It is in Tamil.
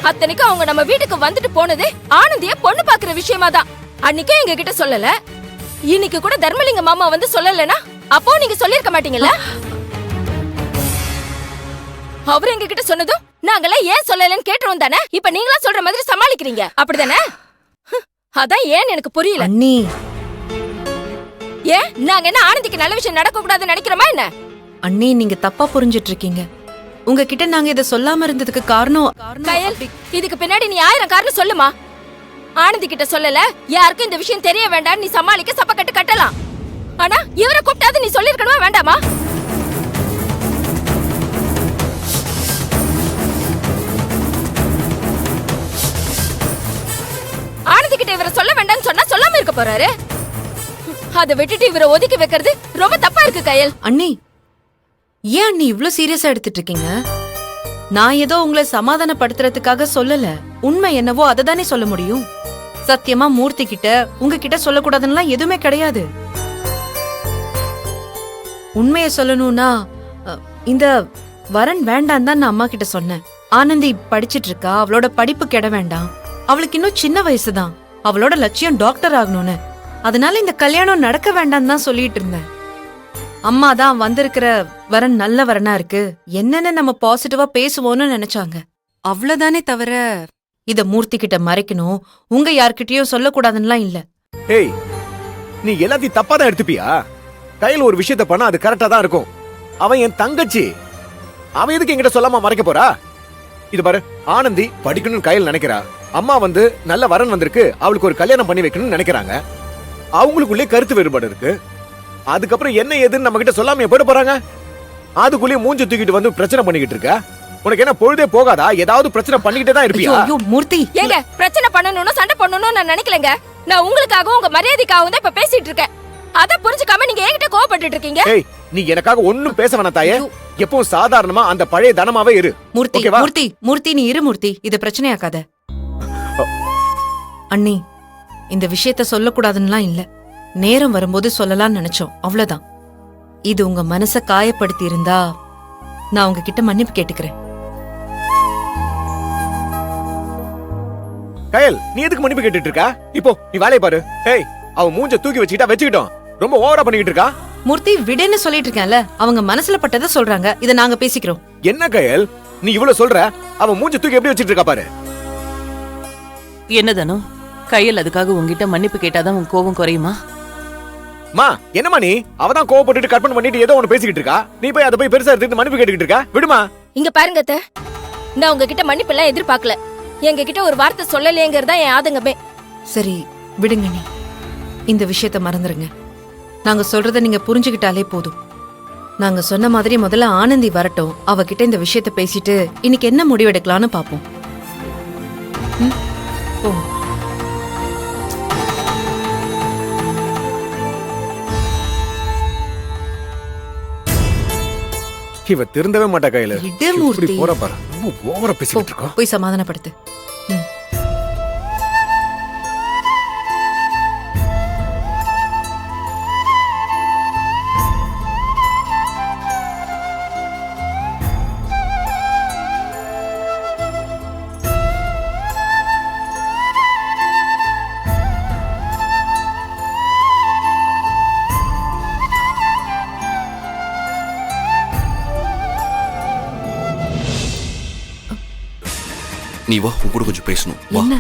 அத்தனைக்கும் அவங்க நம்ம வீட்டுக்கு வந்துட்டு போனது ஆனந்திய பொண்ணு பாக்குற விஷயமா தான். அன்னைக்கே எங்க கிட்ட சொல்லல, இன்னைக்கு கூட தர்மலிங்க மாமா வந்து சொல்லலனா அப்போ நீங்க சொல்லிருக்க மாட்டீங்கல்ல? அவர் எங்க கிட்ட சொன்னதும் நாங்கெல்லாம் ஏன் சொல்லலன்னு கேட்டுருவோம் தானே. இப்ப நீங்களா சொல்ற மாதிரி சமாளிக்கிறீங்க, அப்படிதானே? அதான் ஏன் எனக்கு புரியல. அண்ணி, ஏன் நாங்க என்ன ஆனந்திக்கு நல்ல விஷயம் நடக்க கூடாதுன்னு நினைக்கிறோமா என்ன? அண்ணி நீங்க தப்பா புரிஞ்சிட்டு இருக்கீங்க. உங்ககிட்ட நாங்க இத சொல்லாம இருந்ததுக்கு காரணம் கயல், இதுக்கு பின்னாடி நீ 1000 காரணம் சொல்லுமா. ஆனந்தி கிட்ட சொல்லல, யாருக்கும் இந்த விஷயம் தெரிய வேண்டாம், நீ சமாளிக்க சப்பக்கட்டு கட்டலாம். ஆனா இவரை கூப்பிட்டாது நீ சொல்லிருக்கணுமா வேண்டாமா? ஆனந்தி கிட்ட இவரை சொல்ல வேண்டாம்னு சொன்னா சொல்லாம இருக்க போறாரு. அதை விட்டுட்டு இவரை ஒதுக்கி வைக்கிறது ரொம்ப தப்பா இருக்கு கயல். அண்ணி, ஏன் அண்ணி இவ்ளோ சீரியஸா எடுத்துட்டு இருக்கீங்க? நான் ஏதோ உங்களை சமாதானப்படுத்துறதுக்காக சொல்லல. உண்மை என்னவோ அதை தானே சொல்ல முடியும். சத்தியமா மூர்த்தி கிட்ட உங்ககிட்ட சொல்லக்கூடாதுன்னா எதுவுமே கிடையாது. உண்மையை சொல்லணும்னா இந்த வரன் வேண்டாம் தான் நான் அம்மா கிட்ட சொன்னேன். ஆனந்தி படிச்சிட்டு இருக்கா, அவளோட படிப்பு கெட வேண்டாம், அவளுக்கு இன்னும் சின்ன வயசுதான், அவளோட லட்சியம் டாக்டர் ஆகணும்னு. அதனால இந்த கல்யாணம் நடக்க வேண்டாம் தான் சொல்லிட்டு இருந்தேன். அம்மா தான் வந்திருக்கிற வரன் நல்ல வரனா இருக்கு, என்னன்னு நம்ம பாசிட்டிவா பேசுவோம்னு நினைச்சாங்க. அவ்வளவுதானே தவிர இத மூர்த்தி கிட்ட மறைக்கணும், உங்க யார்கிட்டயும் சொல்லக்கூடாதுன்னுலாம் இல்ல. ஏய், நீ எல்லாத்தையும் தப்பா தான் எடுத்துப்பியா? கையில ஒரு விஷயத்த பண்ணா அது கரெக்டா தான் இருக்கும். அவன் என் தங்கச்சி, அவன் எதுக்கு என்கிட்ட சொல்லாம மறைக்க போறா? இது பாரு, ஆனந்தி படிக்கணும்னு கையில் நினைக்கிறா, அம்மா வந்து நல்ல வரன் வந்திருக்கு, அவளுக்கு ஒரு கல்யாணம் பண்ணி வைக்கணும்னு நினைக்கிறாங்க. அவங்களுக்குள்ளே கருத்து வேறுபாடு இருக்கு. அதுக்கப்புறம் என்ன ஏதுன்னு நம்ம கிட்ட சொல்லாம போயிட போறாங்க. அதுக்குள்ளேயே மூஞ்சி தூக்கிட்டு வந்து பிரச்சனை பண்ணிக்கிட்டு இருக்க. உனக்கு என்ன பொழுதே போகாதா? ஏதாவது பிரச்சனை பண்ணிக்கிட்டே தான் இருப்பியா? ஐயோ மூர்த்தி, ஏங்க பிரச்சனை பண்ணணும்னு சண்டை பண்ணணும்னு நான் நினைக்கலங்க. நான் உங்களுக்காகவும் உங்க மரியாதைக்காகவும் தான் இப்ப பேசிட்டு இருக்கேன். அத புரிஞ்சுக்காம நீங்க என்கிட்ட கோவப்பட்டுட்டு இருக்கீங்க. ஏய், நீ எனக்காக ஒண்ணும் பேச வேணாம் தாயே. எப்பவும் சாதாரணமா அந்த பழைய தனமாவே இரு. மூர்த்தி ஓகேவா? மூர்த்தி மூர்த்தி நீ இரு மூர்த்தி, இத பிரச்சனையாக்காத. அண்ணி, இந்த விஷயத்த சொல்லக்கூடாதுன்னுலாம் இல்ல, நேரம் வரும்போது சொல்லலாம்னு நினைச்சோம், அவ்வளவுதான். இது உங்க மனச காயப்படுத்தி இருந்தா நான் உங்ககிட்ட மன்னிப்பு கேட்டுக்கிறேன். கயல், நீ எதுக்கு மன்னிப்பு கேட்டுட்டு இருக்கா? இப்போ நீ வேலைய பாரு. ஏய், அவ மூஞ்ச தூக்கி வச்சுக்கிட்டா வச்சுக்கிட்டோம், ரொம்ப ஓவரா பண்ணிக்கிட்டு இருக்கா. மூர்த்தி விடுன்னு சொல்லிட்டு இருக்கேன்ல, அவங்க மனசுல பட்டதை சொல்றாங்க, இத நாங்க பேசிக்கிறோம். என்ன கயல் நீ இவ்வளவு சொல்ற? அவ மூஞ்ச தூக்கி எப்படி வச்சிட்டு இருக்கா பாரு. என்னதானோ கையில் அதுக்காக உங்ககிட்ட மன்னிப்பு கேட்டாதான் உன் கோபம் குறையுமா? மா, என்னமா நீ? அவதான் கோவப்பட்டுட்டு கற்பனை பண்ணிட்டு ஏதோ ஒன்னு பேசிக்கிட்டு இருக்கா. நீ போய் அதை போய் பெருசா எடுத்துட்டு மன்னிப்பு கேட்டுக்கிட்டு இருக்கா. விடுமா. இங்க பாருங்க அத்தை, நான் உங்ககிட்ட மன்னிப்பு எல்லாம் எதிர்பார்க்கல. எங்க கிட்ட ஒரு வார்த்தை சொல்லலையேங்கிறதா என் ஆதங்கமே. சரி விடுங்க, நீ இந்த விஷயத்த மறந்துருங்க. நாங்க சொல்றத நீங்க புரிஞ்சுக்கிட்டாலே போதும். நாங்க சொன்ன மாதிரி முதல்ல ஆனந்தி வரட்டும், அவகிட்ட இந்த விஷயத்த பேசிட்டு இன்னைக்கு என்ன முடிவெடுக்கலாம்னு பாப்போம். போங்க. இவ திருந்தவே மாட்டா கையில. விடு மூர்த்தி. போற பாரு, ரொம்ப ஓவரா பேசிக்கிட்டு இருக்கா. போய் சமாதானப்படுத்து. நீ வா, உன் கூட கொஞ்சம் பேசணும். வா. என்ன